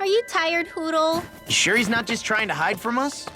Are you tired, Hoodle? You sure he's not just trying to hide from us?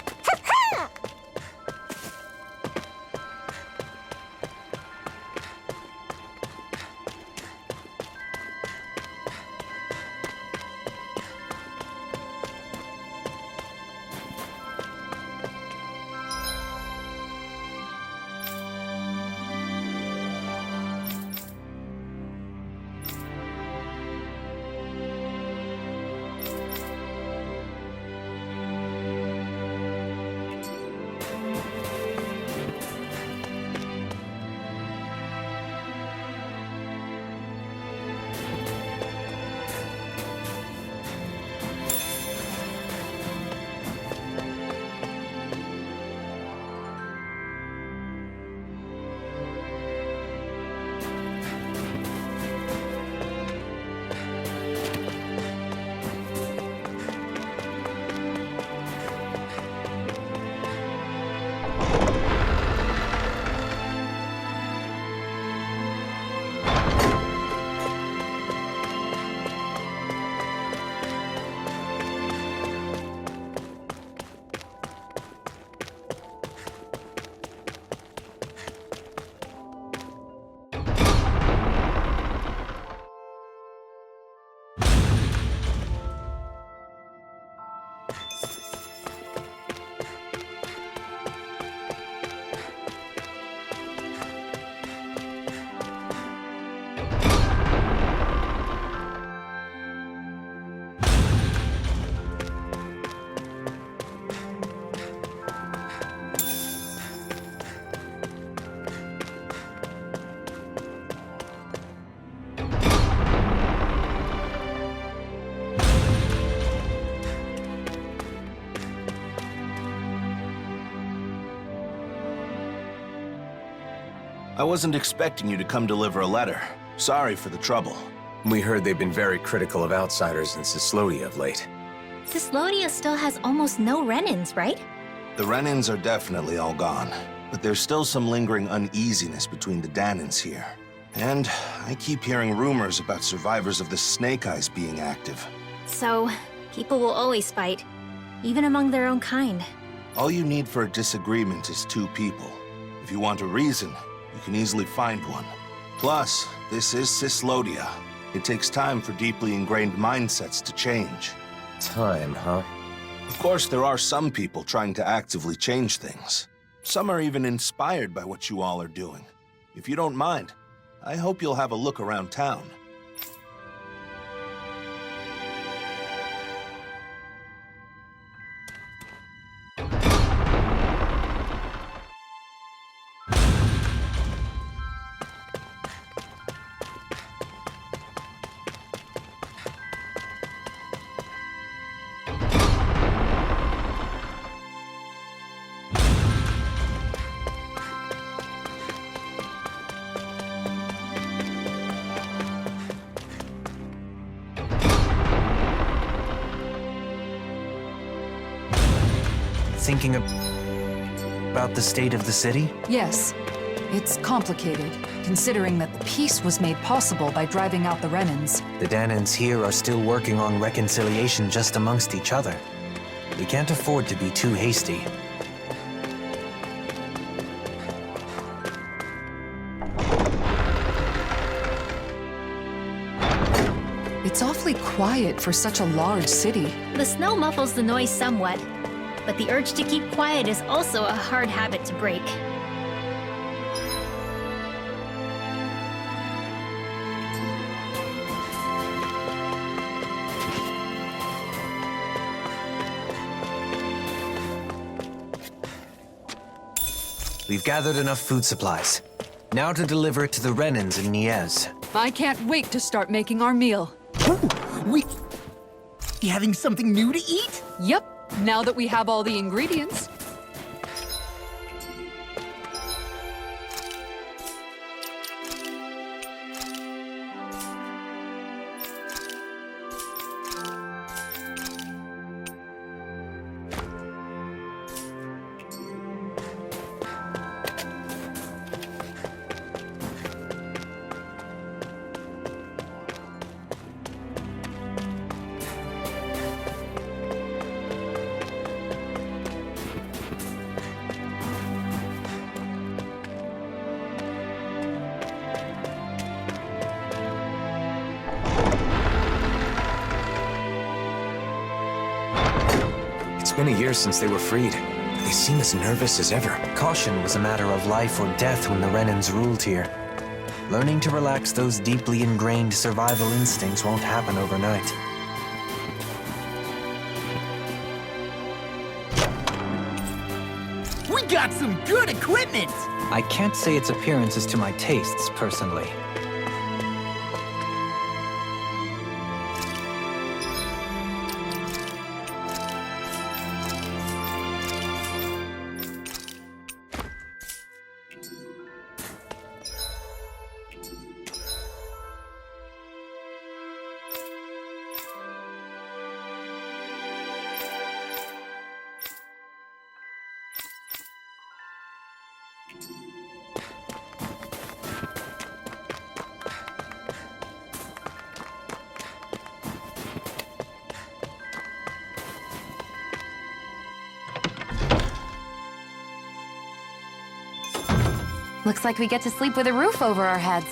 I wasn't expecting you to come deliver a letter. Sorry for the trouble. We heard they've been very critical of outsiders in CYSLODEN of late. CYSLODEN still has almost no Renins, right? The Renins are definitely all gone, but there's still some lingering uneasiness between the Danins here. And I keep hearing rumors about survivors of the Snake Eyes being active. So, people will always fight, even among their own kind. All you need for a disagreement is two people. If you want a reason, you can easily find one. Plus, this is CYSLODEN. It takes time for deeply ingrained mindsets to change. Time, huh? Of course, there are some people trying to actively change things. Some are even inspired by what you all are doing. If you don't mind, I hope you'll have a look around town. Thinking about the state of the city? Yes. It's complicated, considering that the peace was made possible by driving out the Renins. The Danins here are still working on reconciliation just amongst each other. We can't afford to be too hasty. It's awfully quiet for such a large city. The snow muffles the noise somewhat, but the urge to keep quiet is also a hard habit to break. We've gathered enough food supplies. Now to deliver it to the Renins in Niez. I can't wait to start making our meal. We having something new to eat? Yep, now that we have all the ingredients. It's been a year since they were freed. They seem as nervous as ever. Caution was a matter of life or death when the Renans ruled here. Learning to relax those deeply ingrained survival instincts won't happen overnight. We got some good equipment! I can't say its appearance is to my tastes, personally. Looks like we get to sleep with a roof over our heads.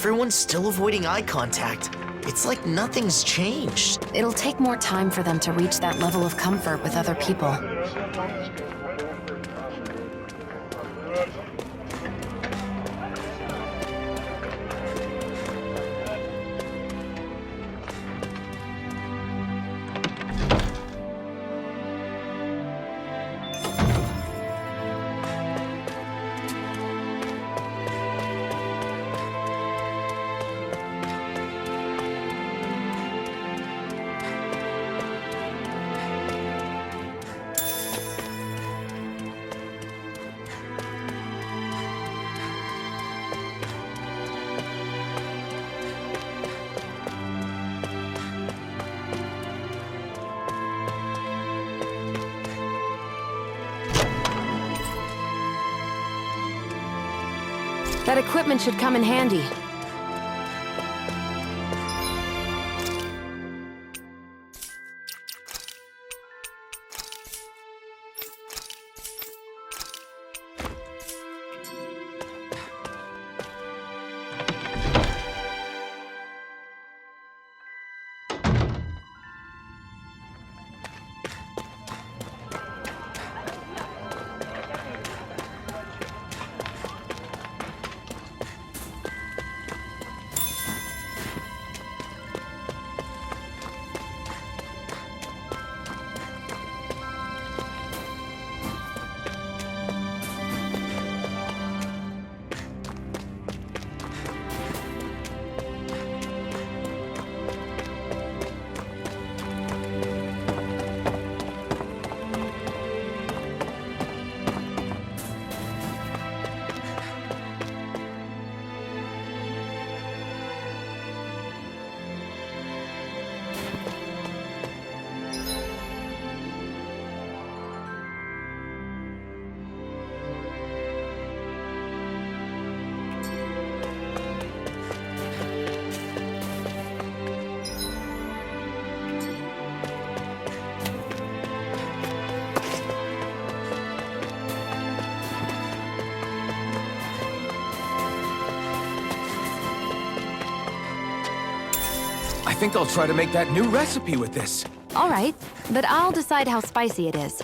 Everyone's still avoiding eye contact. It's like nothing's changed. It'll take more time for them to reach that level of comfort with other people. That equipment should come in handy. I think I'll try to make that new recipe with this. All right, but I'll decide how spicy it is.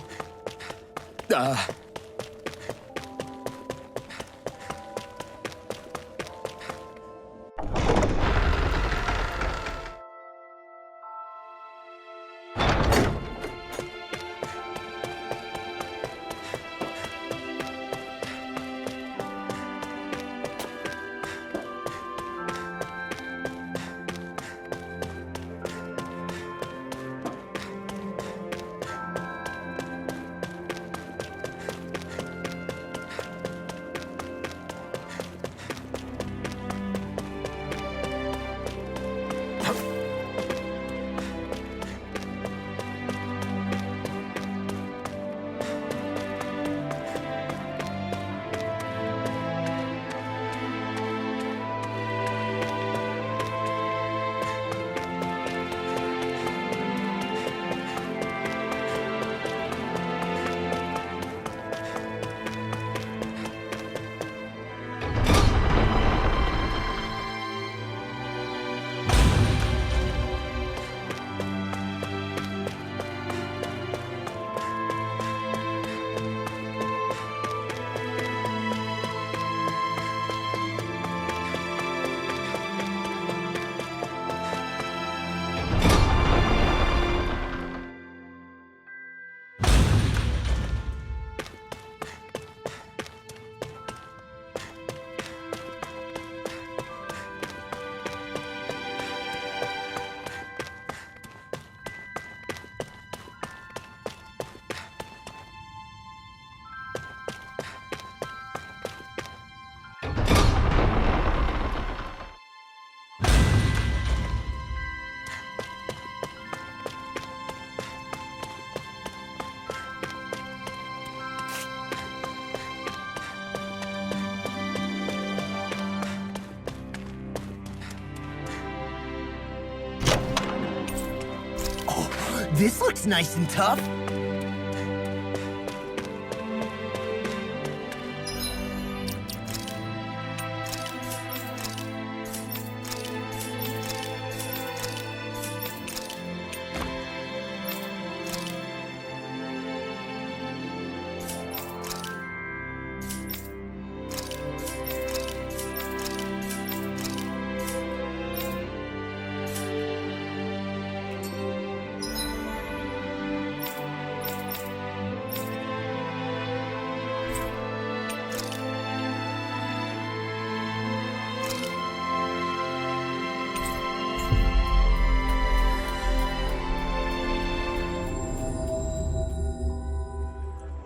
This looks nice and tough.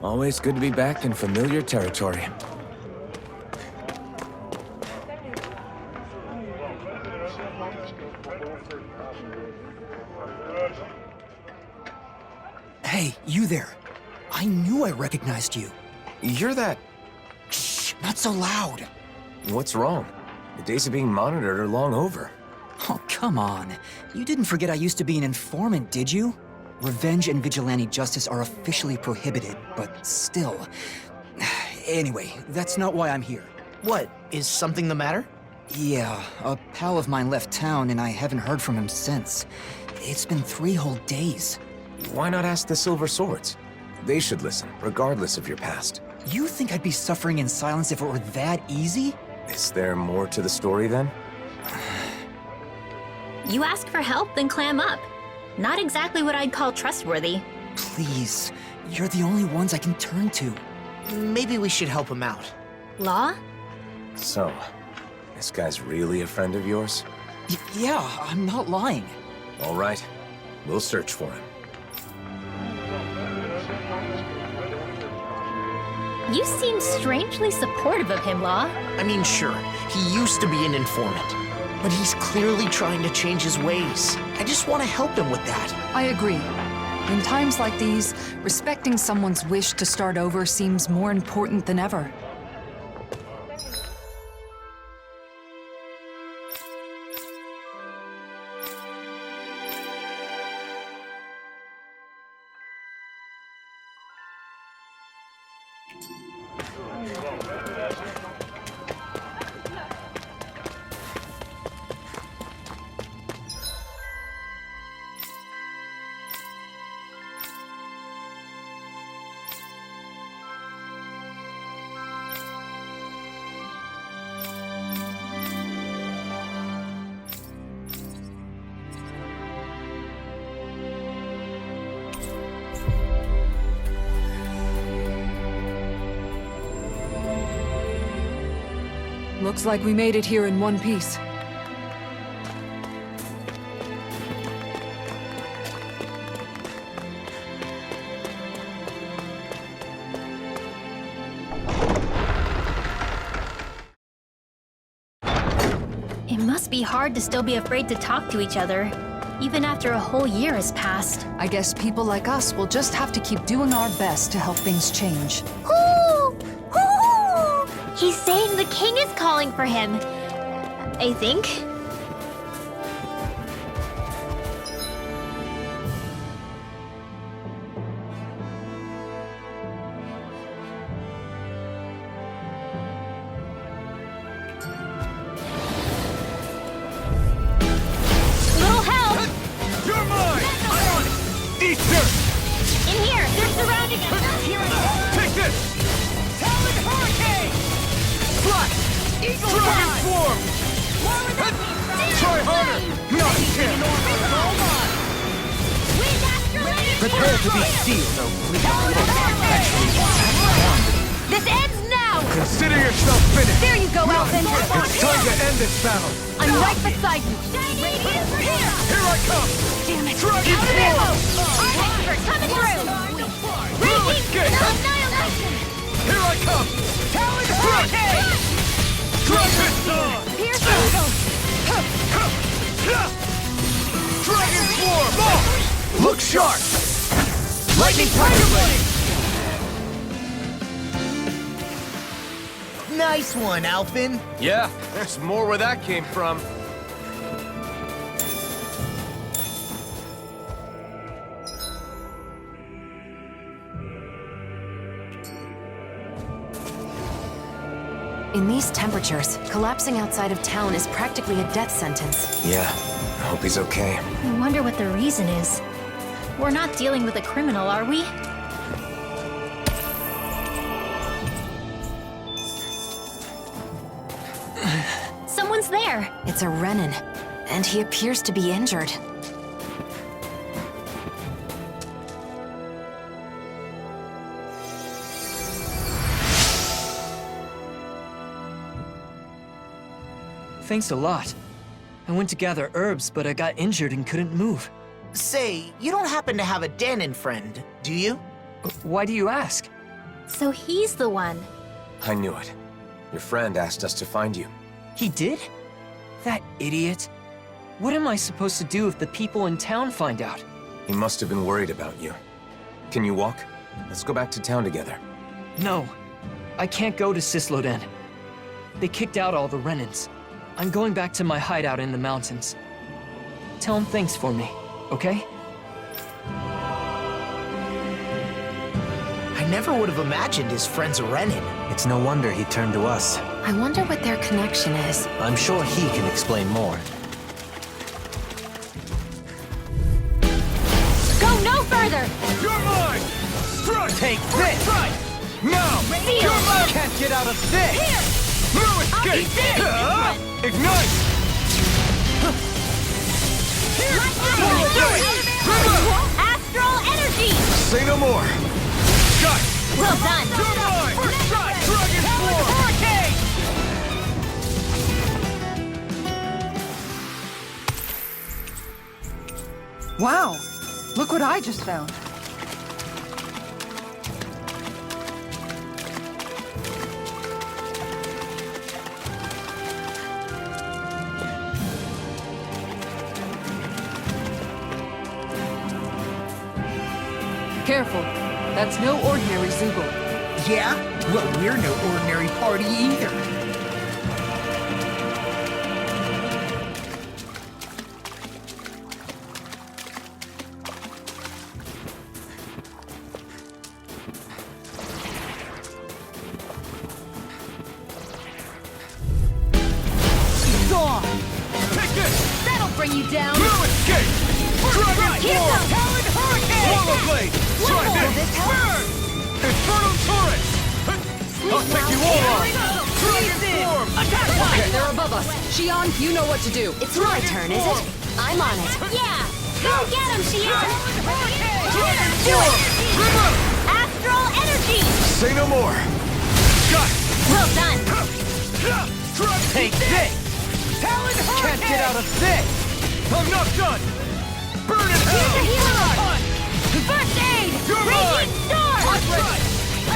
Always good to be back in familiar territory. Hey, you there. I knew I recognized you. You're that... Shh, not so loud. What's wrong? The days of being monitored are long over. Oh, come on. You didn't forget I used to be an informant, did you? Revenge and vigilante justice are officially prohibited, but still. Anyway, that's not why I'm here. What? Is something the matter? Yeah, a pal of mine left town and I haven't heard from him since. It's been 3 whole days. Why not ask the Silver Swords? They should listen, regardless of your past. You think I'd be suffering in silence if it were that easy? Is there more to the story then? You ask for help, then clam up. Not exactly what I'd call trustworthy. Please, you're the only ones I can turn to. Maybe we should help him out. Law? So, this guy's really a friend of yours? Yeah, I'm not lying. All right, we'll search for him. You seem strangely supportive of him, Law. I mean, sure, he used to be an informant, but he's clearly trying to change his ways. I just want to help him with that. I agree. In times like these, respecting someone's wish to start over seems more important than ever. Looks like we made it here in one piece. It must be hard to still be afraid to talk to each other, even after a whole year has passed. I guess people like us will just have to keep doing our best to help things change. Hoo! Hoo! He's saying the king is calling for him. I think. Little help! You're mine! I'm on it! Eat dirt! In here! They're surrounding us! Take this! Talon Hurricane! Flash! Eagle Dragon Swarm! Try harder! Not a chance! Prepare to be sealed, oh please. This ends now! Consider yourself finished! There you go, Alphen! It's time to end this battle! I'm right beside you! Here! Here I come! Damn it! Dragon Out of ammo! Swarm! Our experts coming through! Blue Raging escape! annihilation! Here I come! Talon Hurricane! Dragon Swarm! Pierce eagle! Dragon Swarm! Look sharp! Lightning Tiger Blade! Nice one, Alphen. Yeah, there's more where that came from. In these temperatures, collapsing outside of town is practically a death sentence. Yeah, I hope he's okay. I wonder what the reason is. We're not dealing with a criminal, are we? Someone's there! It's a Renin, and he appears to be injured. Thanks a lot. I went to gather herbs, but I got injured and couldn't move. Say, you don't happen to have a Danon friend, do you? Why do you ask? So he's the one. I knew it. Your friend asked us to find you. He did? That idiot. What am I supposed to do if the people in town find out? He must have been worried about you. Can you walk? Let's go back to town together. No, I can't go to CYSLODEN. They kicked out all the Renins. I'm going back to my hideout in the mountains. Tell him thanks for me, okay? I never would have imagined his friend's a Renin. It's no wonder he turned to us. I wonder what their connection is. I'm sure he can explain more. Go no further! You're mine! Strike! Take this! Strike! Now! Seal! You're mine! Can't get out of this! Here! Blue escape! Ignite! Astral energy! Say no more! Shot! Well done! You're mine! First shot! Dragon Swarm! Hurricane! Wow! Look what I just found. Careful. That's no ordinary Zoogle. Yeah? Well, we're no ordinary party either. Take this! That'll bring you down! Blue escape! Dragon Here Swarm! goes! Talon Hurricane! Swallow Blade! Try more. this! This helps? Burn! Inferno Torrent! I'll take you all on! Dragon Swarm! Okay, they're above us. Shionne, you know what to do. It's my turn, is it? I'm on it. Yeah! Go get him, Shionne! Do it! Astral energy! Say no more! Got it! Well done! Take this! Talon Can't get out of this! I'm not done! Burn in hell! First aid! You're Raging mine! Storm!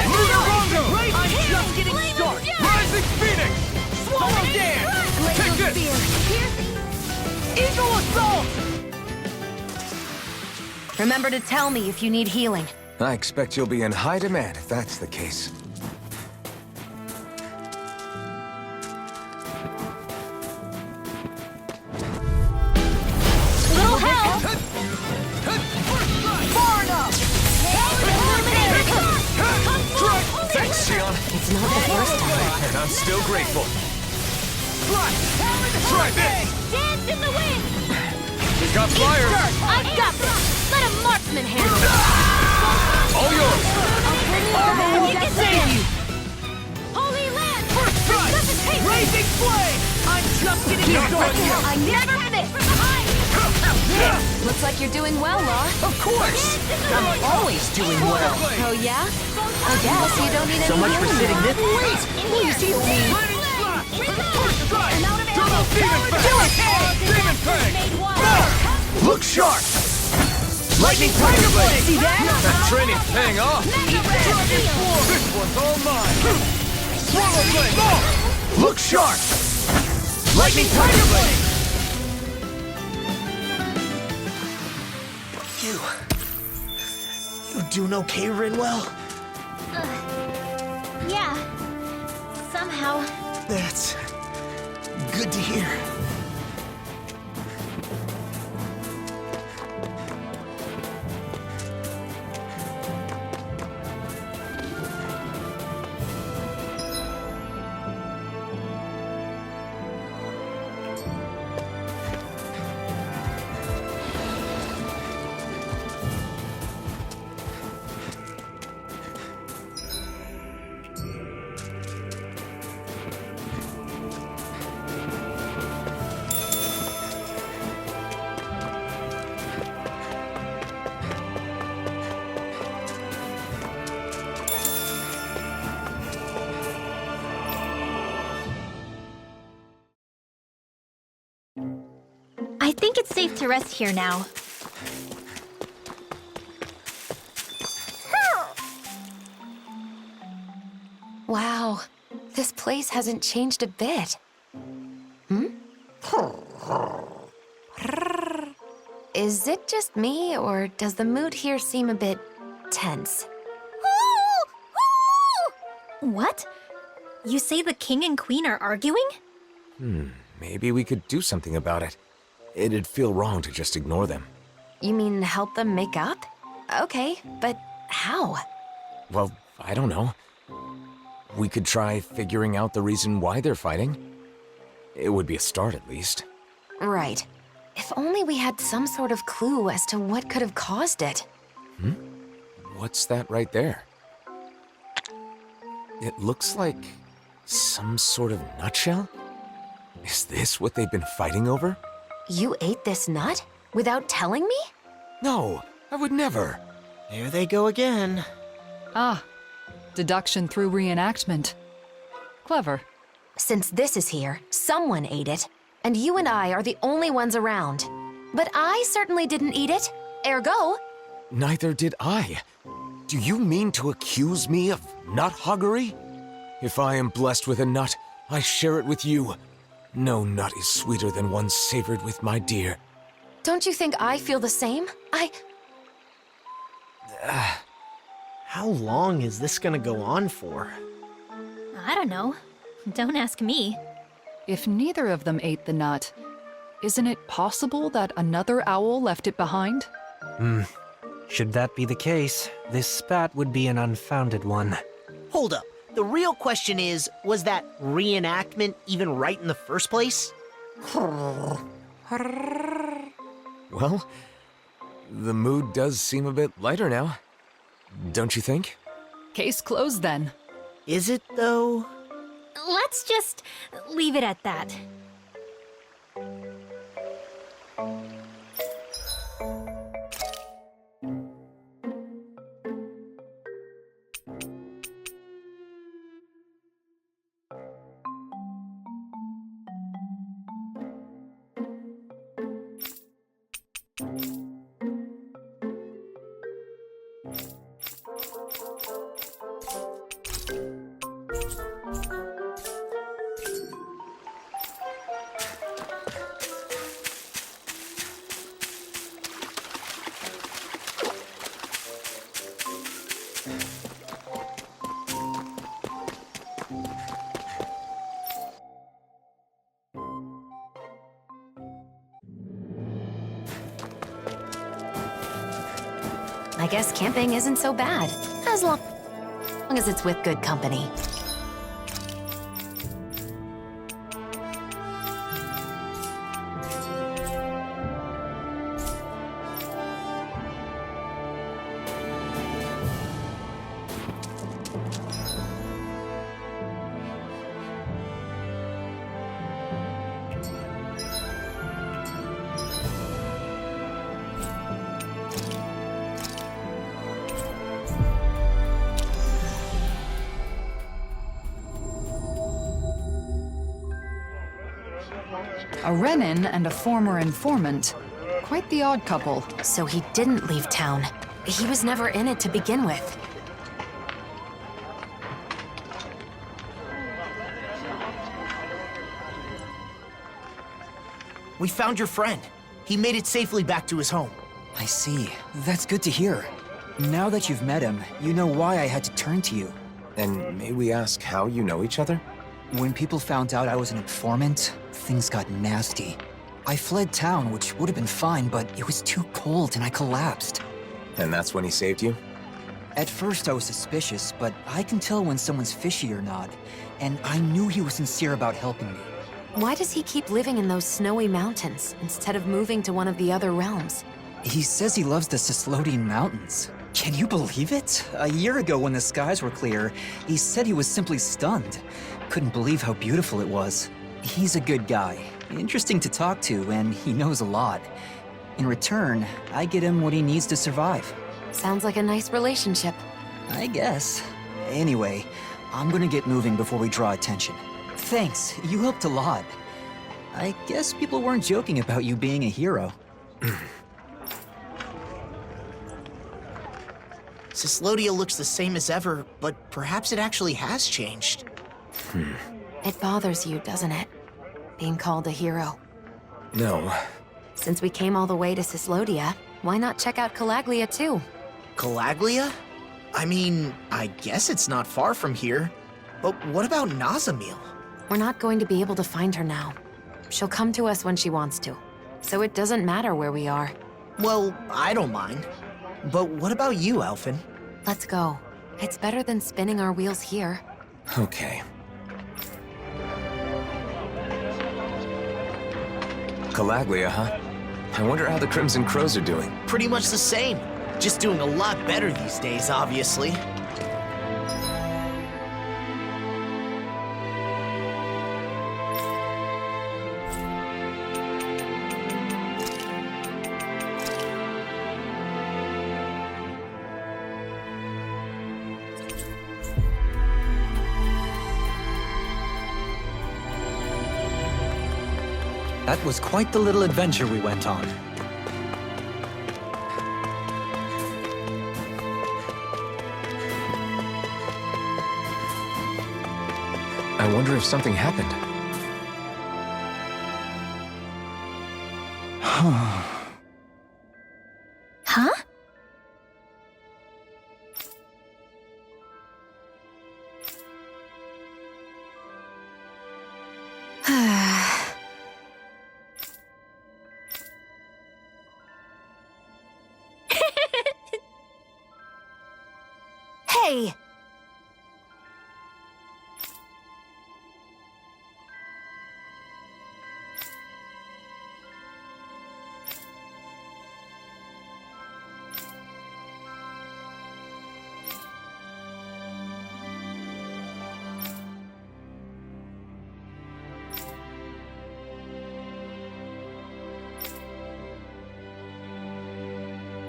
Lunarongo! I'm just getting started! Rising Phoenix! Swallow Dance! Take this! Eagle Assault! Remember to tell me if you need healing. I expect you'll be in high demand if that's the case. Little help! Far enough! Thanks, Shionne. It's not the first time. And I'm still grateful. Try this! Dance in the wind! We got fire! I've got this! Let a marksman handle it! All yours! We can save you! Holy land! First strike! Doesn't take Raising flame! I'm just getting started! I never miss! From behind! Looks like you're doing well, Law. Of course! I'm always doing well. Oh, yeah? I guess you don't need any So much for healing sitting now. this. Wait! Please heal me! Lightning slash! First strike! I'm out of ammo. Double demon fang! Do it! Demon fang! Made one. Look sharp! Lightning tiger blade! See that? That training's paying off! Mega red steel. This one's all mine! Swallow blade! Look sharp! Lightning tiger blade! You doing okay, Rinwell? Yeah. Somehow. That's good to hear. I think it's safe to rest here now. Wow, this place hasn't changed a bit. Is it just me, or does the mood here seem a bit tense? What? You say the king and queen are arguing? Maybe we could do something about it. It'd feel wrong to just ignore them. You mean help them make up? Okay, but how? Well, I don't know. We could try figuring out the reason why they're fighting. It would be a start, at least. Right. If only we had some sort of clue as to what could have caused it. What's that right there? It looks like some sort of nutshell? Is this what they've been fighting over? You ate this nut? Without telling me? No, I would never. There they go again. Ah, deduction through reenactment. Clever. Since this is here, someone ate it, and you and I are the only ones around. But I certainly didn't eat it. Ergo, Neither did I. Do you mean to accuse me of nut hoggery? If I am blessed with a nut, I share it with you. No nut is sweeter than one savored with my dear. don't you think I feel the same? How long is this gonna go on for? I don't know. Don't ask me. If neither of them ate the nut, isn't it possible that another owl left it behind? Should that be the case, this spat would be an unfounded one. Hold up. The real question is, was that reenactment even right in the first place? Well, the mood does seem a bit lighter now. Don't you think? Case closed then. Is it, though? Let's just leave it at that. I guess camping isn't so bad, as long as it's with good company. A Renin and a former informant. Quite the odd couple. So he didn't leave town. He was never in it to begin with. We found your friend. He made it safely back to his home. I see. That's good to hear. Now that you've met him, you know why I had to turn to you. And may we ask how you know each other? When people found out I was an informant, things got nasty. I fled town, which would have been fine, but it was too cold and I collapsed. And that's when he saved you? At first I was suspicious, but I can tell when someone's fishy or not, and I knew he was sincere about helping me. Why does he keep living in those snowy mountains instead of moving to one of the other realms? He says he loves the CYSLODEN mountains. Can you believe it? A year ago when the skies were clear, he said he was simply stunned. Couldn't believe how beautiful it was. He's a good guy, interesting to talk to, and he knows a lot. In return, I get him what he needs to survive. Sounds like a nice relationship. I guess. Anyway, I'm gonna get moving before we draw attention. Thanks, you helped a lot. I guess people weren't joking about you being a hero. CYSLODEN looks the same as ever, but perhaps it actually has changed. It bothers you, doesn't it? Being called a hero. No. Since we came all the way to CYSLODEN, why not check out Calaglia too? Calaglia? I mean, I guess it's not far from here. But what about Nazamil? We're not going to be able to find her now. She'll come to us when she wants to. So it doesn't matter where we are. Well, I don't mind. But what about you, Alphen? Let's go. It's better than spinning our wheels here. Okay. Calaglia, huh? I wonder how the Crimson Crows are doing. Pretty much the same. Just doing a lot better these days, obviously. That was quite the little adventure we went on. I wonder if something happened. Huh? Hey!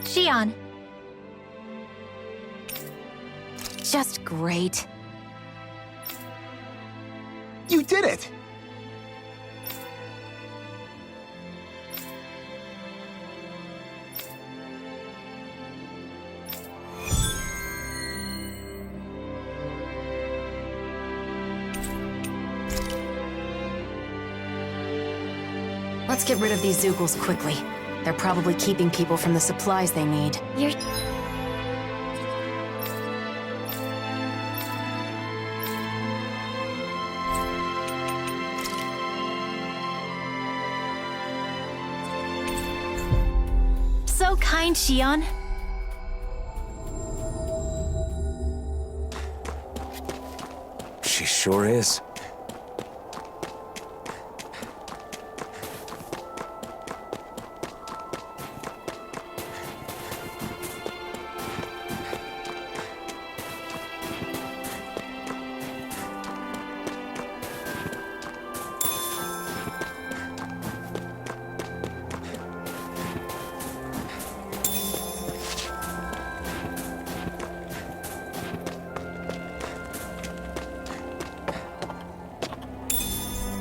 Shionne. Just great. You did it! Let's get rid of these Zoogles quickly. They're probably keeping people from the supplies they need. You're... so kind, Shionne. sure is.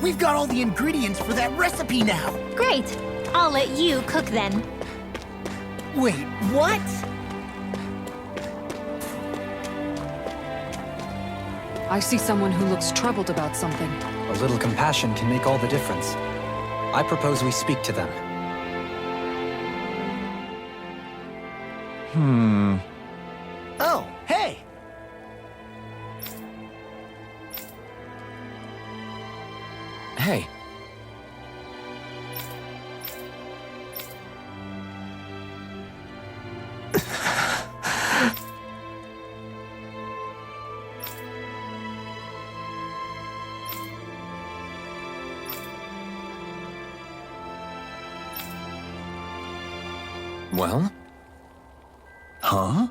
We've got all the ingredients for that recipe now! Great! I'll let you cook then. Wait, what? I see someone who looks troubled about something. A little compassion can make all the difference. I propose we speak to them. Oh, hey! Hey. Well? Huh?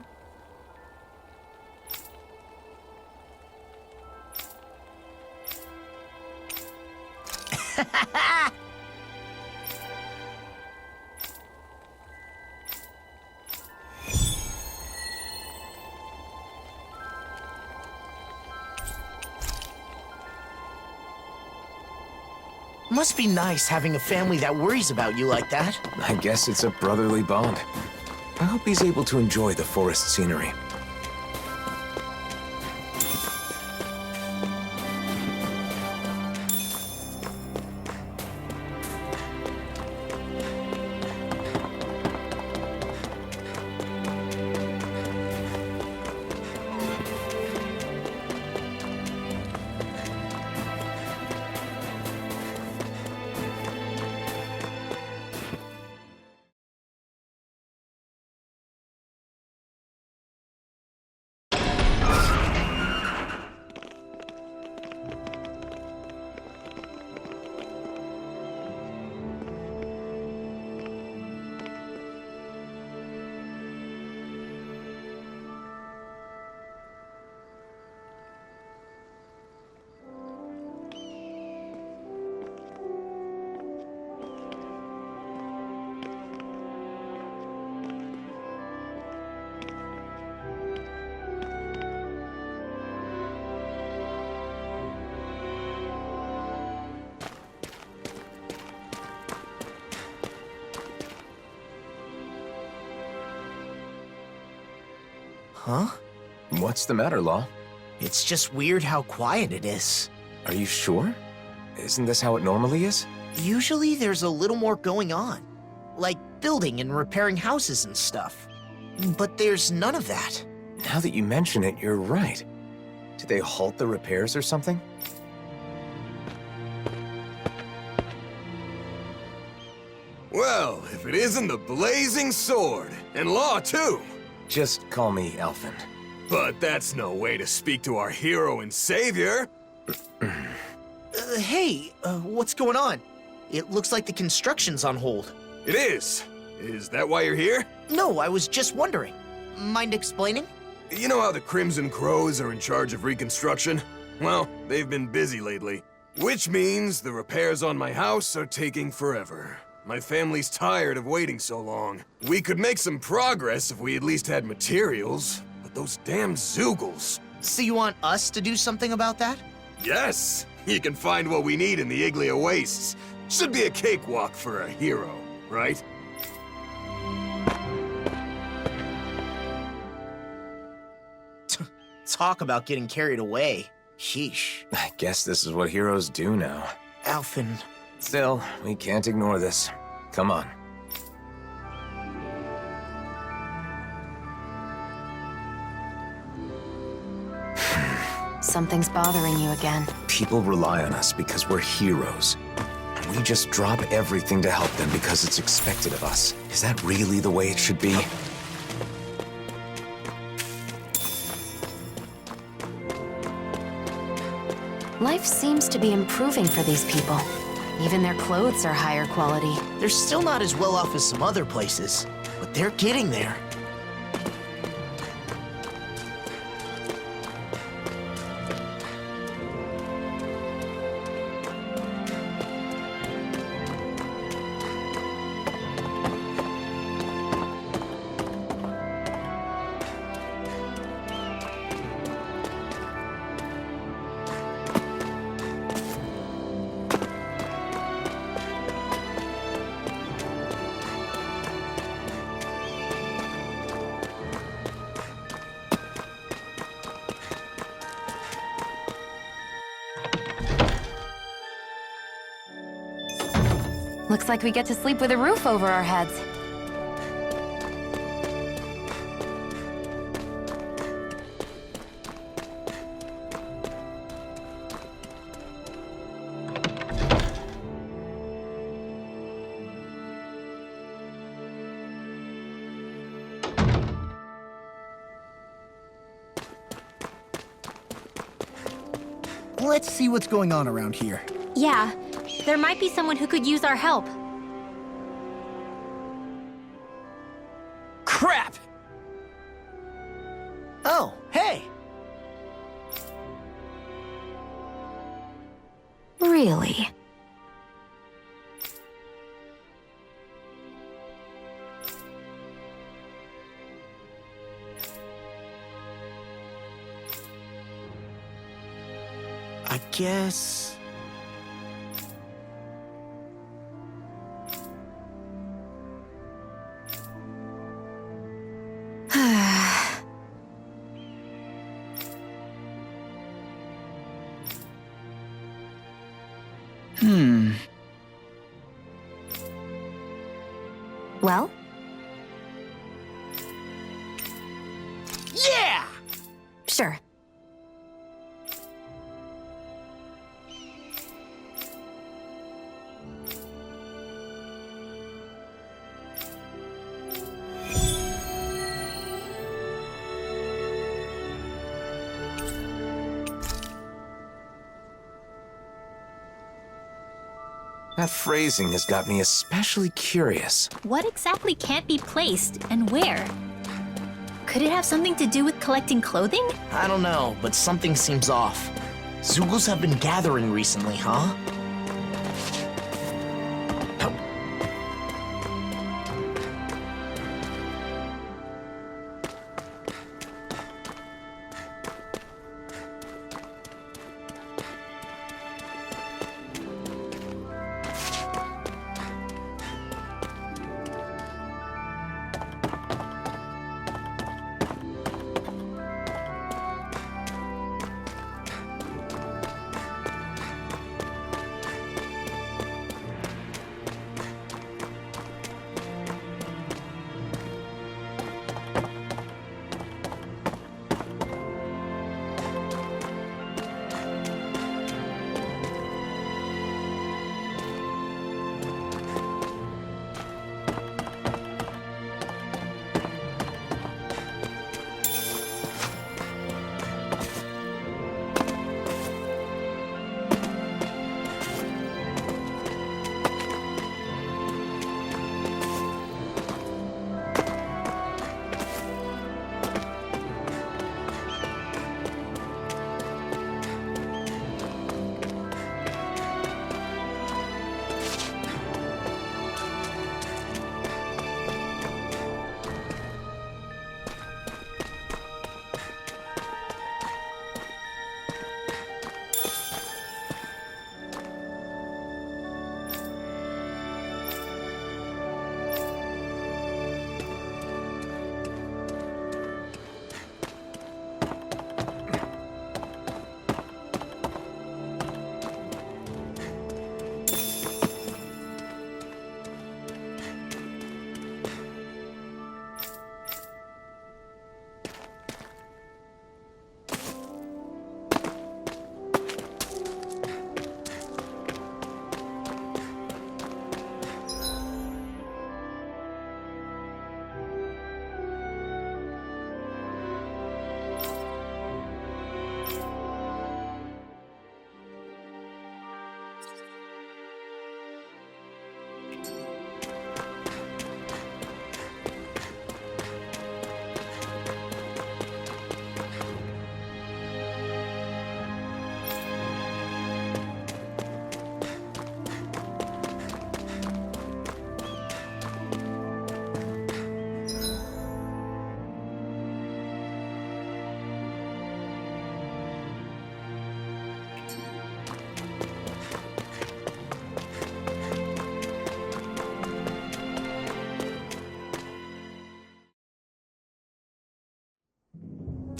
Must be nice having a family that worries about you like that. I guess it's a brotherly bond. I hope he's able to enjoy the forest scenery. Huh? What's the matter, Law? It's just weird how quiet it is. Are you sure? Isn't this how it normally is? Usually there's a little more going on, like building and repairing houses and stuff. But there's none of that. Now that you mention it, you're right. Did they halt the repairs or something? Well, if it isn't the blazing sword, and Law too. Just call me Alphen. But that's no way to speak to our hero and savior. Hey, what's going on? It looks like the construction's on hold. It is. Is that why you're here? No, I was just wondering. Mind explaining? You know how the Crimson Crows are in charge of reconstruction? Well, they've been busy lately. Which means the repairs on my house are taking forever. My family's tired of waiting so long. We could make some progress if we at least had materials, but those damn Zoogles. So you want us to do something about that? Yes! You can find what we need in the Iglia Wastes. Should be a cakewalk for a hero, right? Talk about getting carried away. Sheesh. I guess this is what heroes do now. Alphen. Still, we can't ignore this. Come on. Something's bothering you again. People rely on us because we're heroes. We just drop everything to help them because it's expected of us. Is that really the way it should be? Life seems to be improving for these people. Even their clothes are higher quality. They're still not as well off as some other places, but they're getting there. Looks like we get to sleep with a roof over our heads. Let's see what's going on around here. Yeah, there might be someone who could use our help. Crap! Oh, hey! Really? I guess... Well? Yeah! Sure. That phrasing has got me especially curious. What exactly can't be placed, and where? Could it have something to do with collecting clothing? I don't know, but something seems off. Zugals have been gathering recently, huh?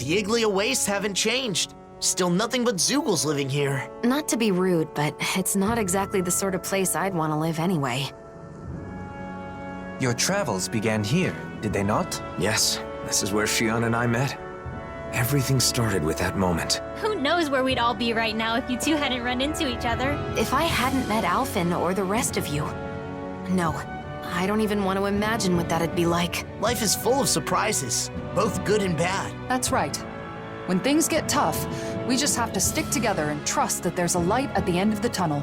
the Iglia wastes haven't changed. Still nothing but Zoogles living here. Not to be rude, but it's not exactly the sort of place I'd want to live anyway. Your travels began here, did they not? Yes, this is where Shionne and I met. Everything started with that moment. Who knows where we'd all be right now if you two hadn't run into each other? If I hadn't met Alphen or the rest of you... No, I don't even want to imagine what that'd be like. Life is full of surprises, both good and bad. That's right. When things get tough, we just have to stick together and trust that there's a light at the end of the tunnel.